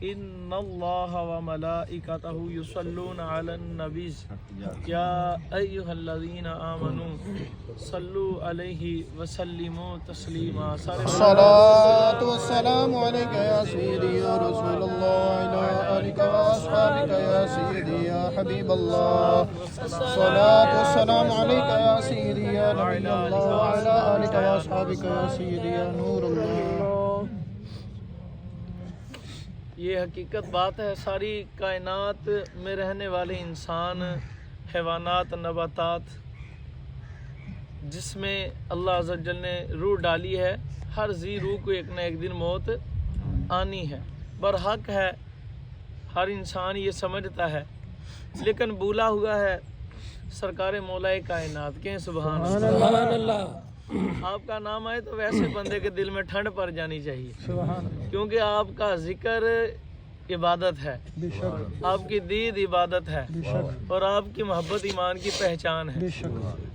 ان اللہ و ملائکتہ یصلون علی النبی یا ایھا الذین آمنوا صلوا علیہ وسلموا تسلیما. الصلاة والسلام عليك يا سيدي يا رسول الله وعلى آلك وأصحابك يا سيدي يا حبيب الله. الصلاة والسلام عليك يا سيدي يا نبي الله وعلى آلك وأصحابك يا سيدي يا نور الله. یہ حقیقت بات ہے، ساری کائنات میں رہنے والے انسان، حیوانات، نباتات، جس میں اللہ عز و جل نے روح ڈالی ہے، ہر ذی روح کو ایک نہ ایک دن موت آنی ہے. برحق ہے، ہر انسان یہ سمجھتا ہے، لیکن بھولا ہوا ہے سرکار مولا کائنات کے. سبحان اللہ. آپ کا نام آئے تو ویسے بندے کے دل میں ٹھنڈ پڑ جانی چاہیے، کیونکہ آپ کا ذکر عبادت ہے، آپ کی دید عبادت ہے، اور آپ کی محبت ایمان کی پہچان ہے.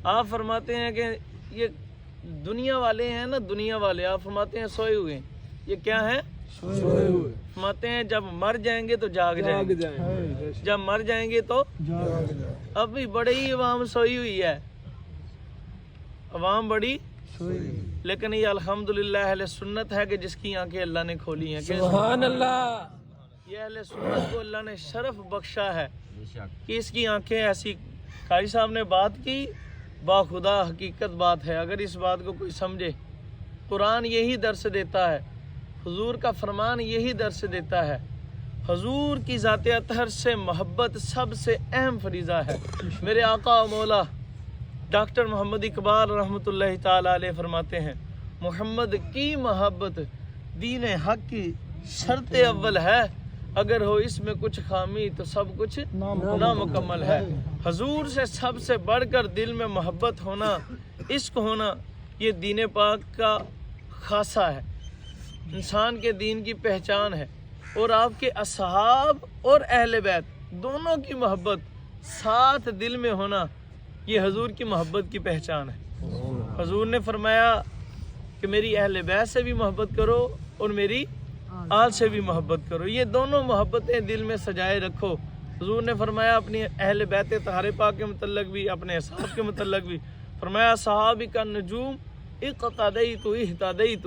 آپ فرماتے ہیں کہ یہ دنیا والے ہیں نا، دنیا والے، آپ فرماتے ہیں سوئے ہوئے. یہ کیا ہیں؟ فرماتے ہیں جب مر جائیں گے تو جاگ جائیں گے، جب مر جائیں گے تو. اب بھی بڑی ہی عوام سوئی ہوئی ہے، عوام بڑی، لیکن یہ الحمدللہ اہل سنت ہے کہ جس کی آنکھیں اللہ نے کھولی ہیں. سبحان اللہ. یہ اہل سنت کو اللہ نے شرف بخشا ہے کہ اس کی آنکھیں ایسی. قاری صاحب نے بات کی، باخدا حقیقت بات ہے. اگر اس بات کو کوئی سمجھے، قرآن یہی درس دیتا ہے، حضور کا فرمان یہی درس دیتا ہے. حضور کی ذات اطہر سے محبت سب سے اہم فریضہ ہے. میرے آقا و مولا ڈاکٹر محمد اقبال رحمۃ اللہ تعالی علیہ فرماتے ہیں، محمد کی محبت دین حق کی شرط اول ہے، اگر ہو اس میں کچھ خامی تو سب کچھ نامکمل ہے. حضور سے سب سے بڑھ کر دل میں محبت ہونا، عشق ہونا، یہ دین پاک کا خاصہ ہے، انسان کے دین کی پہچان ہے. اور آپ کے اصحاب اور اہل بیت دونوں کی محبت ساتھ دل میں ہونا، یہ حضور کی محبت کی پہچان ہے. حضور نے فرمایا کہ میری اہل بیت سے بھی محبت کرو اور میری آل سے بھی محبت کرو. یہ دونوں محبتیں دل میں سجائے رکھو. حضور نے فرمایا اپنی اہل بیت طاہر پاک کے متعلق بھی، اپنے اصحاب کے متعلق بھی فرمایا، صحابی کا نجوم اقتدیت اہتدیت.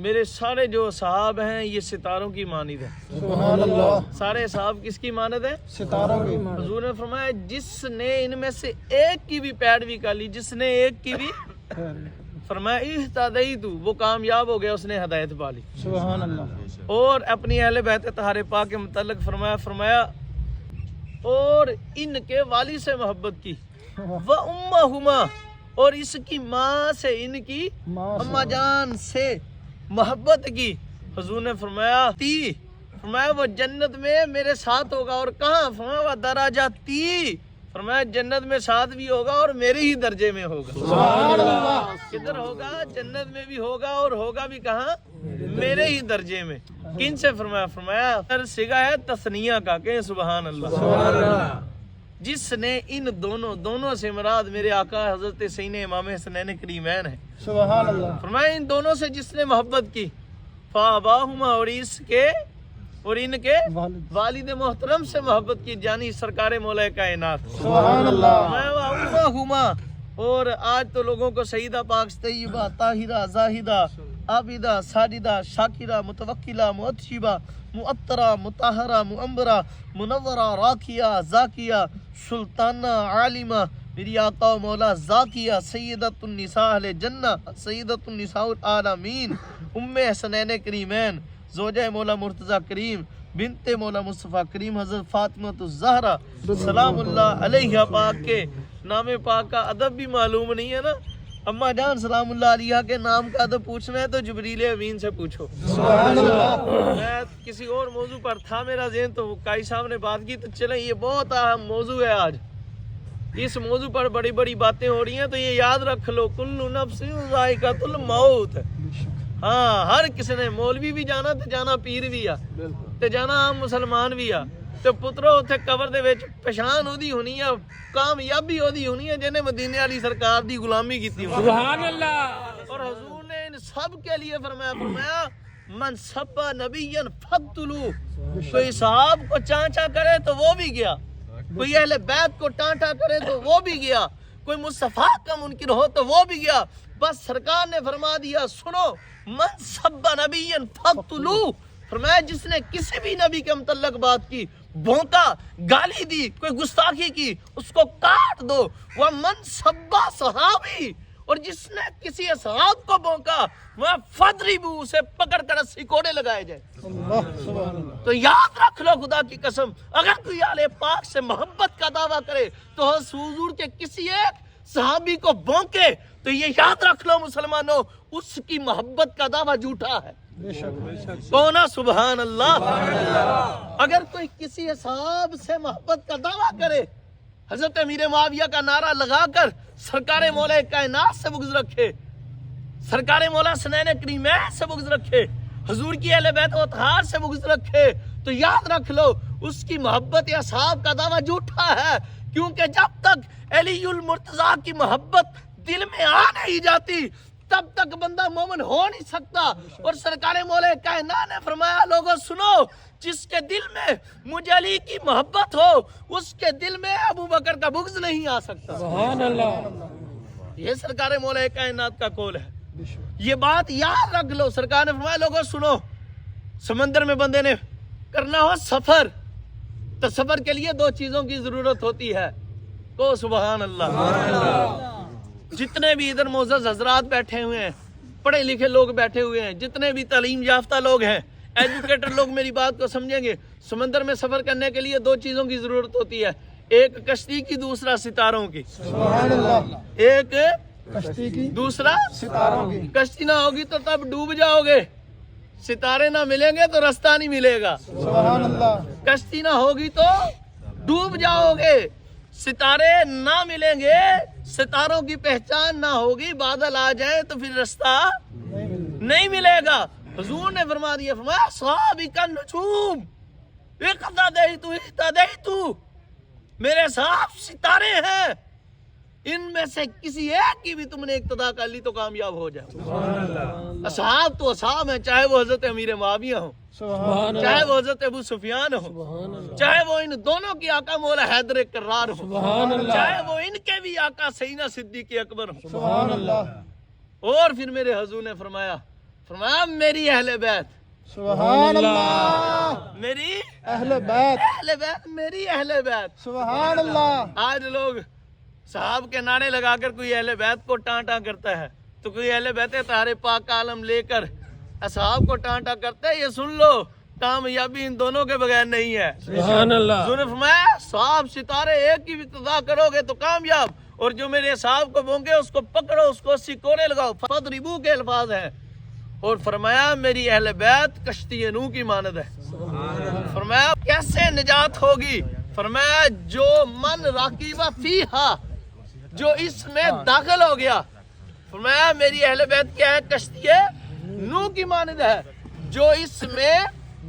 میرے سارے جو صحاب ہیں یہ ستاروں کی مانند ہیں. سبحان اللہ. سارے صحاب کس کی مانند ہیں؟ ستاروں کی. حضور نے فرمایا جس نے ان میں سے ایک کی بھی پیروی کر لی، جس نے ایک کی بھی، فرمایا اہتدیت، وہ کامیاب ہو گیا، اس نے ہدایت پا لی. سبحان اللہ. اور اپنی اہل بیت طاہر پاک کے متعلق فرمایا اور ان کے والد سے محبت کی، وَأُمَّهُمَا، اور اس کی ماں سے، ان کی اماں جان سے محبت کی. حضور نے فرمایا وہ جنت میں میرے ساتھ ہوگا. اور کہاں؟ فرمایا وہ دراجاتی، فرمایا جنت میں ساتھ بھی ہوگا اور میرے ہی درجے میں ہوگا. سبحان اللہ. کدھر ہوگا؟ جنت میں بھی ہوگا، اور ہوگا بھی کہاں؟ میرے ہی درجے میں. کن سے؟ فرمایا سگا ہے تثنیہ کا، کہ سبحان اللہ. سبحان اللہ. جس نے ان دونوں سے مراد میرے آقا حضرت سین امام حسنین کریمین ہے. سبحان اللہ. فرمایا ان دونوں سے جس نے محبت کی، فاباہما، اور اس کے اور ان کے والد محترم سے محبت کی، جانی سرکار مولا کائنات. سبحان اللہ. فرمایا امہما، اور آج تو لوگوں کو سیدہ پاک طیبہ طاہرہ زاہدہ عابدہ ساجدہ شاکرہ متوکلہ معتشبہ معطرہ مطہرہ معمرہ منورہ راکیہ ذاکیہ سلطانہ عالمہ، میری آقا و مولا ذاکیہ سیدۃ النساء اہل جنہ، سیدۃ النساء العالمین، ام حسنین کریمین، زوجہ مولا مرتضی کریم، بنت مولا مصطفیٰ کریم حضرت فاطمہ الزہرا سلام اللہ علیہ پاک کے نام پاک کا ادب بھی معلوم نہیں ہے نا. اماں جان سلام اللہ علیہ کے نام کا ادب پوچھنا ہے تو جبریل امین سے پوچھو. سبحان اللہ. میں کسی اور موضوع پر تھا میرا ذہن، تو قاری صاحب نے بات کی، تو چلیں یہ بہت اہم موضوع ہے آج. اس موضوع پر بڑی بڑی باتیں ہو رہی ہیں، تو یہ یاد رکھ لو، کل نفس ذائقۃ الموت. ہاں، ہر کسی نے، مولوی بھی جانا تے جانا پیر بھی آ تے جانا عام مسلمان بھی آ. تے پترو اتنے قبر دے وچ پہچان اودی ہونی ہے، کامیابی اودی ہونی ہے جنہیں مدینے والی سرکار دی غلامی کیتی ہونی. سبحان اللہ. اور حضور نے ان سب کے لیے فرمایا من سب نبیا فقتلوہ، کوئی صحاب کو چانچا کرے تو وہ بھی گیا، کوئی اہل بیت کو ٹانٹا کرے تو وہ بھی گیا، کوئی مصطفیٰ کا منکر ہو تو وہ بھی گیا۔ بس سرکار نے فرما دیا سنو، من سب نبیا فقتلوہ، فرمایا جس نے کسی بھی نبی کے متعلق بات کی، بھونکا، گالی دی، کوئی گستاخی کی، اس کو کاٹ دو۔ ومن سب صحابی، اور جس نے کسی اصحاب کو بھونکا، وہ فضربوا، اسے پکڑ کر رسی کوڑے لگائے جائے۔ اللہ سبحان اللہ۔ تو یاد رکھ لو خدا کی قسم، اگر کوئی آل پاک سے محبت کا دعویٰ کرے تو حضور کے کسی ایک صحابی کو بھونکے تو یہ یاد رکھ لو مسلمانوں، اس کی محبت کا دعویٰ جھوٹا ہے۔ بے شک بے شک۔ کونا سبحان اللہ۔ اگر کوئی کسی اصحاب سے محبت کا دعویٰ کرے، حضرت امیر معاویہ کا نعرہ لگا کر سرکار مولا کائنات سے بغض رکھے، سرکار مولا سنین کریمین سے بغض رکھے، حضور کی اہل بیت و اطہار سے بغض رکھے، تو یاد رکھ لو اس کی محبت یا اصحاب کا دعویٰ جھوٹا ہے، کیونکہ جب تک علی المرتضیٰ کی محبت دل میں آ نہیں جاتی تب تک بندہ مومن ہو نہیں سکتا۔ اور سرکار مولا کائنات نے فرمایا لوگوں سنو، جس کے دل میں مجھے علی کی محبت ہو اس کے دل میں ابو بکر کا بغض نہیں آ سکتا۔ سبحان اللہ۔ یہ سرکار مولا کائنات کا قول ہے، یہ بات یاد رکھ لو۔ سرکار نے فرمایا لوگوں سنو، سمندر میں بندے نے کرنا ہو سفر تو سفر کے لیے دو چیزوں کی ضرورت ہوتی ہے، کو سبحان اللہ۔ جتنے بھی ادھر معزز حضرات بیٹھے ہوئے ہیں، پڑھے لکھے لوگ بیٹھے ہوئے ہیں، جتنے بھی تعلیم یافتہ لوگ ہیں، ایجوکیٹر لوگ میری بات کو سمجھیں گے، سمندر میں سفر کرنے کے لیے دو چیزوں کی ضرورت ہوتی ہے، ایک کشتی کی، دوسرا ستاروں کی۔ سبحان اللہ۔ ایک کشتی کی، دوسرا ستاروں کی۔ کشتی نہ ہوگی تو تب ڈوب جاؤ گے، ستارے نہ ملیں گے تو رستہ نہیں ملے گا، سبحان اللہ۔ کشتی نہ ہوگی تو ڈوب جاؤ گے، ستارے نہ ملیں گے، ستاروں کی پہچان نہ ہوگی، بادل آ جائیں تو پھر رستہ نہیں ملے گا۔ حضور نے فرما دیا، فرمایا صحابک النجوم اقتدیت، میرے صاحب ستارے ہیں، ان میں سے کسی ایک کی بھی تم نے اقتدا کر لی تو کامیاب ہو جاؤ۔ اصحاب تو اصحاب ہیں، چاہے وہ حضرت امیر معاویہ ہوں، سبحان چاہے وہ حضرت ابو سفیان ہوں، چاہے وہ ان دونوں کی آقا مولا حیدر کرار ہوں، چاہے وہ ان کے بھی آقا سیدنا صدیق اکبر ہوں۔ سبحان اللہ۔ اور پھر میرے حضور نے فرمایا میری اہل بیت، سبحان اللہ۔ میری اہل بیت، اہل بیت، میری اہل بیت۔ سبحان اللہ۔ آج لوگ صحاب کے نعرے لگا کر کوئی اہل بیت کو ٹانٹا کرتا ہے تو کوئی اہل بیت طاہر پاک کا عالم لے کر اصحاب کو ٹانٹا کرتا ہے۔ یہ سن لو، کامیابی ان دونوں کے بغیر نہیں ہے۔ سبحان اللہ۔ حضور نے فرمایا صحاب ستارے ایک کی ابتدا کرو گے تو کامیاب، اور جو میرے صحاب کو بونگے اس کو پکڑو، اس کو 80 کوڑے لگاؤ، فضربوا کے الفاظ ہیں۔ اور فرمایا میری اہل بیت کشتی نوح کی مانند ہے۔ فرمایا کیسے نجات ہوگی؟ فرمایا جو من راکب فیہا، جو اس میں داخل ہو گیا، فرمایا میری اہل بیت کیا ہے؟ کشتی نوح کی مانند ہے، جو اس میں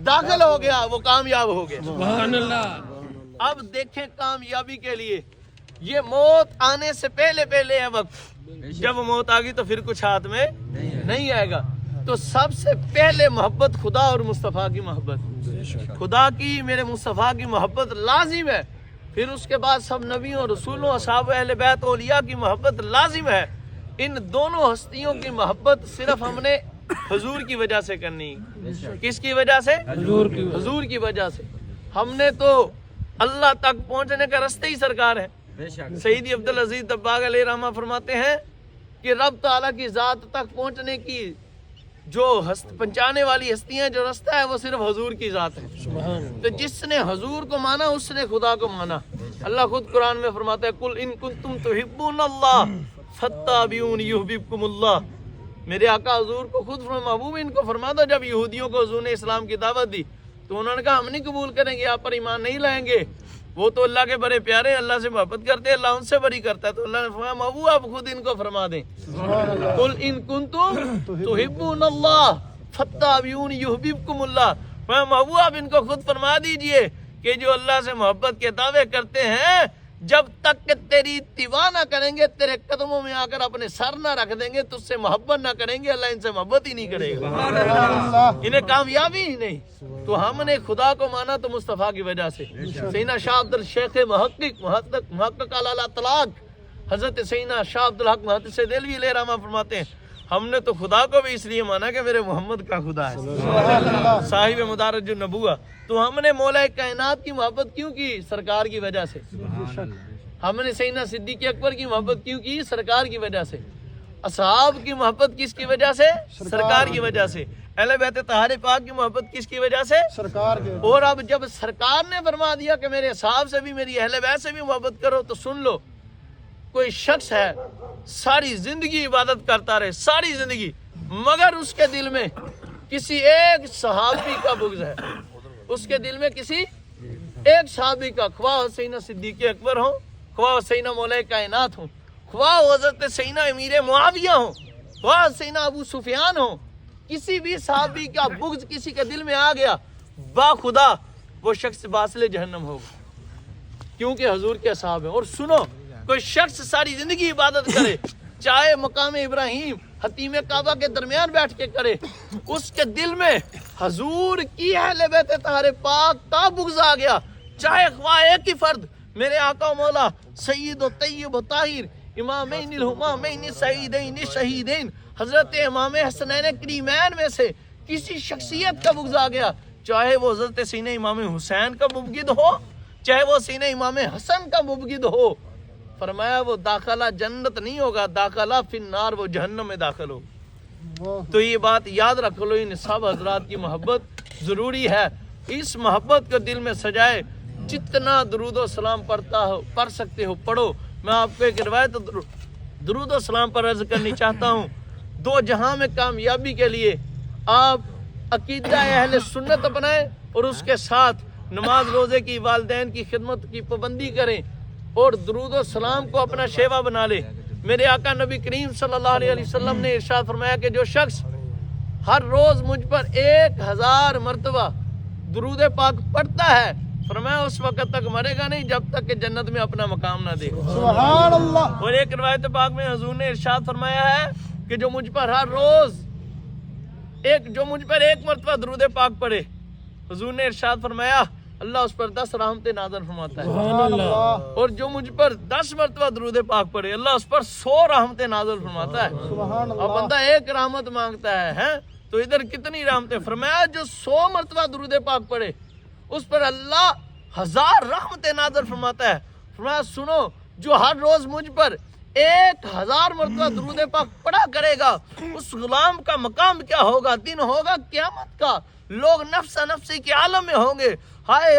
داخل ہو گیا وہ کامیاب ہو گیا۔ سبحان اللہ۔ اب دیکھیں کامیابی کے لیے یہ موت آنے سے پہلے پہلے ہے وقت، جب موت آ گئی تو پھر کچھ ہاتھ میں نہیں آئے گا۔ تو سب سے پہلے محبت خدا اور مصطفیٰ کی محبت، خدا کی میرے مصطفیٰ کی محبت لازم ہے، پھر اس کے بعد سب نبیوں، رسولوں، اصحاب اہل بیت، اولیاء کی محبت لازم ہے۔ ان دونوں ہستیوں کی محبت صرف ہم نے حضور کی وجہ سے کرنی ہے۔ کس کی وجہ سے؟ حضور کی وجہ سے۔ ہم نے تو اللہ تک پہنچنے کا رستے ہی سرکار ہے۔ سیدی عبدالعزیز دباغ علیہ رحمہ فرماتے ہیں کہ رب تعالیٰ کی ذات تک پہنچنے کی جو پہنچانے والی ہستیاں، جو رستہ ہے وہ صرف حضور کی ذات ہے۔ تو جس نے حضور کو مانا اس نے خدا کو مانا۔ اللہ خود قرآن میں فرماتا ہے قل ان کنتم تحبون اللہ فاتبعونی یحببکم اللہ۔ میرے آقا حضور کو خود محبوب ان کو فرما دو، جب یہودیوں کو حضور نے اسلام کی دعوت دی تو انہوں نے کہا ہم نہیں قبول کریں گے، آپ پر ایمان نہیں لائیں گے، وہ تو اللہ کے بڑے پیارے، اللہ سے محبت کرتے، اللہ ان سے بری کرتا ہے۔ تو اللہ نے فرمایا محبوب آپ خود ان کو فرما دیں قل ان کنتم تحبون اللہ فاتبعونی یحببکم اللہ۔ محبوب آپ ان کو خود فرما دیجئے کہ جو اللہ سے محبت کے دعوے کرتے ہیں جب تک کہ تیری اتباع نہ کریں گے، تیرے قدموں میں آ کر اپنے سر نہ رکھ دیں گے، تجھ سے محبت نہ کریں گے، اللہ ان سے محبت ہی نہیں کرے گا، انہیں کامیابی ہی نہیں۔ تو ہم نے خدا کو مانا تو مصطفیٰ کی وجہ سے۔ سیدنا شاہ عبد الشیخ محقق علالہ طلاق حضرت سیدنا شاہ عبد الحق محدث دہلوی علیہ رحمہ فرماتے ہیں ہم نے تو خدا کو بھی اس لیے مانا کہ میرے محمد کا خدا ہے، صاحب مدارج النبوہ۔ تو ہم نے مولا کائنات کی محبت کیوں کی؟ سرکار کی وجہ سے۔ ہم نے سیدنا صدیق اکبر کی محبت کیوں کی؟ سرکار کی وجہ سے۔ اصحاب کی محبت کس کی وجہ سے؟ سرکار کی وجہ سے۔ اہل بیت طاہر پاک کی محبت کس کی وجہ سے؟ سرکار کے۔ اور اب جب سرکار نے فرما دیا کہ میرے اصحاب سے بھی، میری اہل بیت سے بھی محبت کرو، تو سن لو، کوئی شخص ہے ساری زندگی عبادت کرتا رہے، ساری زندگی، مگر اس کے دل میں کسی ایک صحابی کا بغض ہے، اس کے دل میں کسی ایک صحابی کا، خواہ سیدنا صدیق اکبر ہوں، خواہ سیدنا مولا کائنات ہوں، خواہ حضرت سیدنا امیر معاویہ ہوں، خواہ سیدنا ابو سفیان ہوں، کسی بھی صحابی کا بغض کسی کے دل میں آ گیا، با خدا وہ شخص باصل جہنم ہوگا، کیونکہ حضور کے صحابہ ہیں۔ اور سنو، کوئی شخص ساری زندگی عبادت کرے، چاہے مقام ابراہیم حتیم کعبہ کے درمیان بیٹھ کے کرے، اس کے دل میں حضور کی اہل بیت طاہر پاک کا بغض آ گیا، چاہے خواہ ایک ہی فرد، میرے آقا و مولا سید و طیب و طاہر امامین الہمامین سعیدین شہیدین حضرت امام حسنین کریمین میں سے کسی شخصیت کا بغض آ گیا، چاہے وہ حضرت سینہ امام حسین کا مبغض ہو، چاہے وہ سینہ امام حسن کا مبغض ہو، فرمایا وہ داخلہ جنت نہیں ہوگا، داخلہ فی النار، وہ جہنم میں داخل ہو۔ تو یہ بات یاد رکھ لو، ان سب حضرات کی محبت ضروری ہے، اس محبت کو دل میں سجائے، جتنا درود و سلام پڑھ سکتے ہو پڑھو۔ میں آپ کو ایک روایت درود و سلام پر عرض کرنی چاہتا ہوں، دو جہاں میں کامیابی کے لیے آپ عقیدہ اہل سنت اپنائیں اور اس کے ساتھ نماز روزے کی، والدین کی خدمت کی پابندی کریں اور درود و سلام کو اپنا شیوا بنا لے۔ میرے آقا نبی کریم صلی اللہ علیہ وسلم نے ارشاد فرمایا کہ جو شخص ہر روز مجھ پر 1000 مرتبہ درود پاک پڑھتا ہے، فرمایا اس وقت تک مرے گا نہیں جب تک کہ جنت میں اپنا مقام نہ دے۔ سبحان اللہ۔ اور ایک روایت پاک میں حضور نے ارشاد فرمایا ہے کہ جو مجھ پر ہر روز جو مجھ پر 1 مرتبہ درود پاک پڑھے، حضور نے ارشاد فرمایا اللہ اس پر 10 رحمتیں نازل فرماتا ہے، اور جو مجھ پر 10 مرتبہ درود پاک پڑھے، اللہ اس پر 100 رحمتیں نازل فرماتا ہے۔ اب بندہ 1 رحمت مانگتا ہے تو ادھر کتنی رحمتیں؟ فرمایا جو 100 مرتبہ درود پاک پڑھے اس پر اللہ 1000 رحمتیں نازل فرماتا ہے۔ فرمایا سنو، جو ہر روز مجھ پر 1000 مرتبہ درود پاک پڑھا کرے گا، اس غلام کا مقام کیا ہوگا؟ دن ہوگا قیامت کا، لوگ نفس نفسی کے عالم میں ہوں گے، ہائے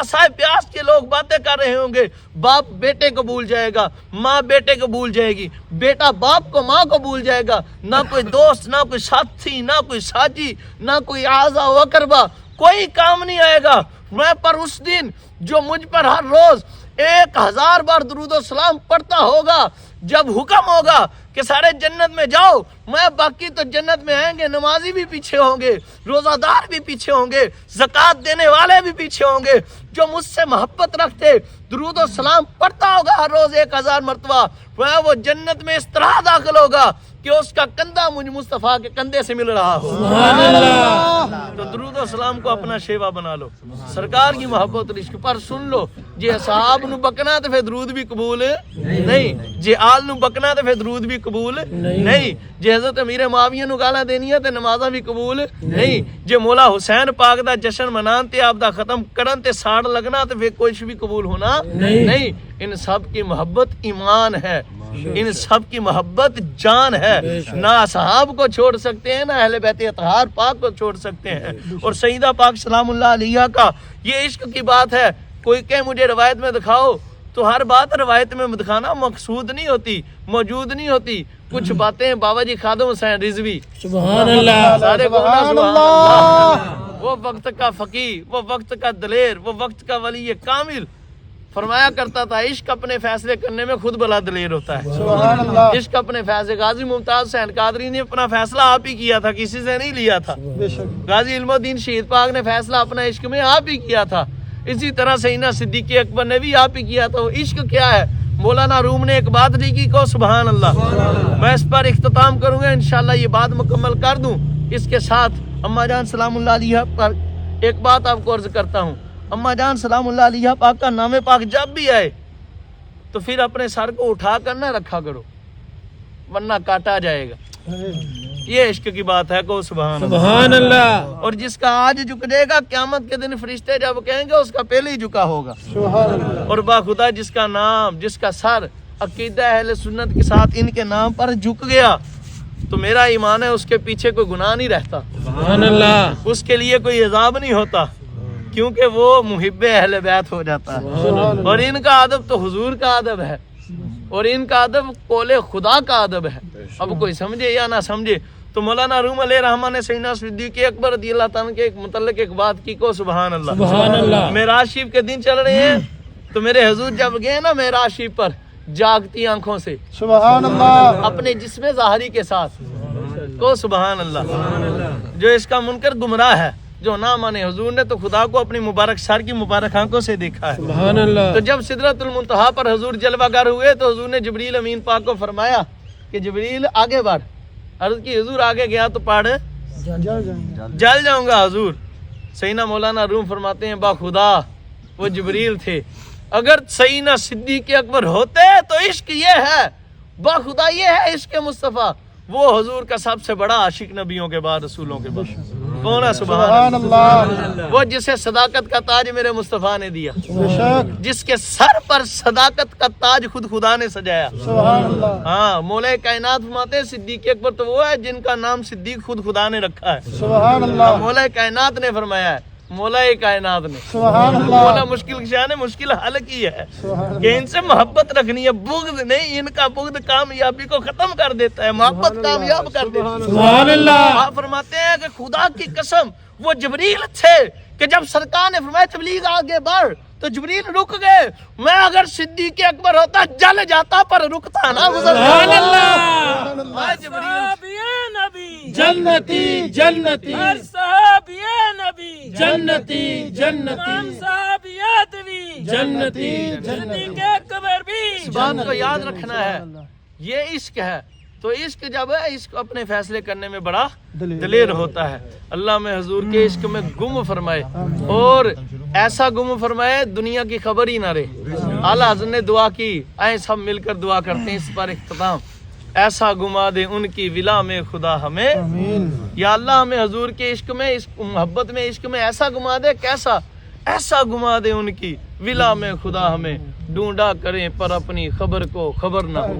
صاحب پیاس کے لوگ باتیں کر رہے ہوں گے، باپ بیٹے کو بھول جائے گا، ماں بیٹے کو بھول جائے گی، بیٹا باپ کو ماں کو بھول جائے گا، نہ کوئی دوست، نہ کوئی ساتھی، نہ کوئی ساجی، نہ کوئی اعزا و اقربا، کوئی کام نہیں آئے گا۔ میں پر اس دن جو مجھ پر ہر روز 1000 بار درود و سلام پڑھتا ہوگا، جب حکم ہوگا کہ سارے جنت میں جاؤ، میں باقی تو جنت میں آئیں گے، نمازی بھی پیچھے ہوں گے، روزہ دار بھی پیچھے ہوں گے، زکوٰۃ دینے والے بھی پیچھے ہوں گے، جو مجھ سے محبت رکھتے درود و سلام پڑھتا ہوگا ہر روز 1000 مرتبہ، وہ جنت میں اس طرح داخل ہوگا کہ اس کا کندھا مجھ مصطفیٰ کے کندھے سے مل رہا ہو۔ تو درود و سلام کو اپنا شیوا بنا لو، سرکار کی محبت اور عشق پر سن لو، جی صحاب نو بکنا تو پھر درود بھی قبول نہیں، جی آل نو بکنا تو پھر درود بھی قبول نہیں، جی حضرت امیر معاویہ نو گالاں دینیاں تے نمازاں بھی قبول نہیں، جی مولا حسین پاک دا جشن منان تے آپ دا ختم کرن تے ساڑ لگنا تے پھر کچھ بھی قبول ہونا نہیں۔ ان سب کی محبت ایمان ہے، ان سب کی محبت جان ہے، نہ اصحاب کو چھوڑ سکتے ہیں، نہ اہل بیت اطہار پاک کو چھوڑ سکتے ہیں۔ اور سیدہ پاک سلام اللہ علیہا کا یہ عشق کی بات ہے، کوئی کہ مجھے روایت میں دکھاؤ، تو ہر بات روایت میں دکھانا مقصود نہیں ہوتی، موجود نہیں ہوتی، کچھ باتیں بابا جی خادم حسین رضوی سبحان اللہ، سارے بولنا سبحان اللہ، وہ وقت کا فقیہ، وہ وقت کا دلیر، وہ وقت کا ولی کامل فرمایا کرتا تھا عشق اپنے فیصلے کرنے میں خود بلا دلیر ہوتا ہے۔ سبحان اللہ، عشق اپنے فیصلے، غازی ممتاز حسین قادری نے اپنا فیصلہ آپ ہی کیا تھا، کسی سے نہیں لیا تھا۔ بے شک، غازی علم الدین شہید پاک نے فیصلہ اپنا عشق میں آپ ہی کیا تھا۔ اسی طرح سیدنا صدیق اکبر نے بھی آپ ہی کیا تو عشق کیا ہے؟ مولانا روم نے ایک بات لکھی کو سبحان اللہ. میں اس پر اختتام کروں گا انشاءاللہ، یہ بات مکمل کر دوں. اس کے ساتھ اماں جان سلام اللہ علیہ پر ایک بات آپ کو عرض کرتا ہوں. اماں جان سلام اللہ علیہ پاک کا نام پاک جب بھی آئے تو پھر اپنے سر کو اٹھا کر نہ رکھا کرو ورنہ کاٹا جائے گا. یہ عشق کی بات ہے کو سبحان اللہ. اور جس کا آج جھک جائے گا قیامت کے دن فرشتے جب کہیں گے اس کا پہلے ہی جھکا ہوگا. اور باخدا جس کا نام، جس کا سر عقیدہ اہل سنت کے ساتھ ان کے نام پر جھک گیا تو میرا ایمان ہے اس کے پیچھے کوئی گناہ نہیں رہتا. سبحان اللہ. اس کے لیے کوئی عذاب نہیں ہوتا کیونکہ وہ محب اہل بیت ہو جاتا ہے. اور ان کا ادب تو حضور کا ادب ہے اور ان کا ادب قول خدا کا ادب ہے. اب کوئی سمجھے یا نہ سمجھے تو مولانا روم علیہ رحمہ نے سیدنا صدیق اکبر رضی اللہ تعالیٰ کے متعلق ایک بات کی کو سبحان اللہ. سبحان اللہ. معراج شریف کے دن چل رہے ہیں تو میرے حضور جب گئے نا معراج شریف پر جاگتی آنکھوں سے سبحان اللہ اپنے جسم ظاہری کے ساتھ کو سبحان اللہ. جو اس کا منکر گمراہ ہے جو نہ مانے، حضور نے تو خدا کو اپنی مبارک سر کی مبارک آنکھوں سے دیکھا ہے. سبحان اللہ. تو جب سدرۃ المنتہا پر حضور جلوہ گر ہوئے تو حضور نے جبریل امین پاک کو فرمایا کہ جبریل آگے بڑھ. عرض کی حضور آگے گیا تو پہاڑ جل جاؤں گا حضور. سیدنا مولانا روم فرماتے ہیں با خدا وہ جبریل تھے. اگر سیدنا صدیق اکبر ہوتے تو عشق یہ ہے، با خدا یہ ہے عشق مصطفیٰ. وہ حضور کا سب سے بڑا عاشق نبیوں کے بعد رسولوں کے بعد کون ہے؟ سبحان اللہ. وہ جسے صداقت کا تاج میرے مصطفیٰ نے دیا، جس کے سر پر صداقت کا تاج خود خدا نے سجایا. سبحان اللہ. ہاں مولا کائنات فرماتے ہیں صدیق اکبر تو وہ ہے جن کا نام صدیق خود خدا نے رکھا ہے. سبحان اللہ. مولا کائنات نے فرمایا ہے، مولا کائنات نے. سبحان اللہ. مولا مشکل کشا نے مشکل حل کی ہے کہ ان سے محبت رکھنی ہے، بغض نہیں. ان کا بغض کامیابی کو ختم کر دیتا ہے، محبت کامیاب کر دیتا ہے. سبحان اللہ. آپ فرماتے ہیں کہ خدا کی قسم وہ جبریل تھے کہ جب سرکار نے فرمایا تبلیغ آگے بڑھ تو جبریل رک گئے. میں اگر صدیق اکبر ہوتا جل جاتا پر رکتا نا. سبحان اللہ. جبریل جنتی جنتی نبی جنتی جنتی صحابیاتوی جنتی صدیق اکبر بھی اس بات کو یاد رکھنا ہے، یہ عشق ہے. تو عشق جب ہے عشق اپنے فیصلے کرنے میں بڑا دلیر ہوتا ہے. اللہ میں حضور کے عشق میں گم فرمائے اور ایسا گم فرمائے دنیا کی خبر ہی نہ رہے. اعلیٰ حضرت نے دعا کی، آئیں سب مل کر دعا کرتے ہیں اس پر اختتام. ایسا گما دے ان کی ولا میں خدا ہمیں. یا اللہ ہمیں حضور کے عشق میں، اس محبت میں، عشق میں ایسا گما دے. کیسا؟ ایسا گما دے ان کی ولا میں خدا ہمیں. ڈھونڈا کریں پر اپنی خبر کو خبر نہ ہو.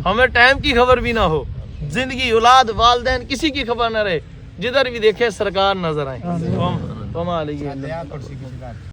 ہمیں ٹائم کی خبر بھی نہ ہو، زندگی اولاد والدین کسی کی خبر نہ رہے. جدھر بھی دیکھے سرکار نظر آئے.